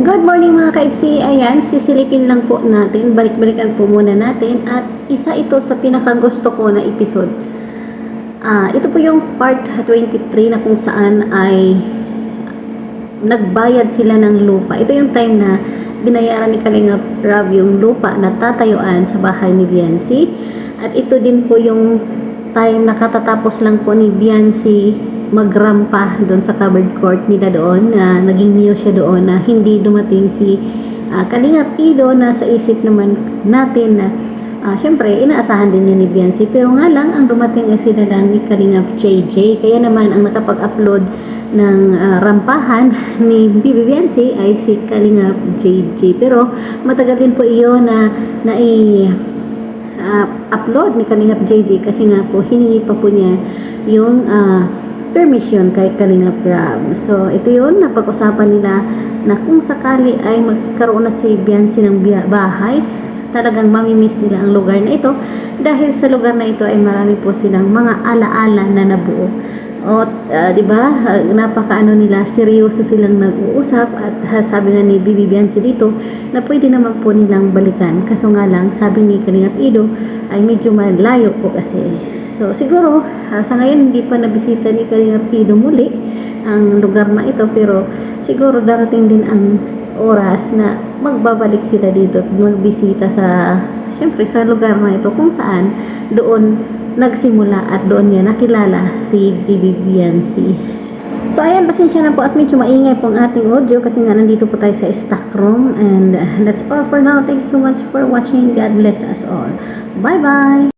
Good morning mga ka-IC. Ayan, sisilipin lang po natin, balik-balikan po muna natin at isa ito sa pinakagusto ko na episode. Ito po yung part 23 na kung saan ay nagbayad sila ng lupa. Ito yung time na binayaran ni Kalingap Rob yung lupa na tatayuan sa bahay ni Biancy. At ito din po yung time na katatapos lang po ni Biancy magrampa doon sa covered court nila doon, na naging news siya doon na hindi dumating si Kalingap Ido, na sa isip naman natin na syempre inaasahan din niya ni Biancy, pero nga lang ang dumating ay sila lang ni Kalingap JJ. Kaya naman ang nakapag-upload ng rampahan ni Bibi Biancy ay si Kalingap JJ, pero matagal din po iyon na upload ni Kalingap JJ kasi nga po hiningi pa po niya yung permission kay Kalingap Rob. So ito yun, napag-usapan nila na kung sakali ay magkaroon na si Biancy ng bahay, talagang mamimiss nila ang lugar na ito dahil sa lugar na ito ay marami po silang mga alaala na nabuo. O di ba, napakaano nila, seryoso silang nag-uusap at sabi nga ni Bibi Biancy dito na pwede naman po nilang balikan. Kaso nga lang, sabi ni Kalingap Ido ay medyo malayo po kasi. So siguro sa ngayon hindi pa nabisita ni Kalingap Ido muli ang lugar na ito, pero siguro darating din ang oras na magbabalik sila dito at magbisita sa, syempre sa lugar na ito kung saan doon nagsimula at doon niya nakilala si Bibi Biancy. So ayan, pasensya na po at medyo maingay po ang ating audio kasi nga nandito po tayo sa stock room, and that's all for now. Thank you so much for watching. God bless us all. Bye bye.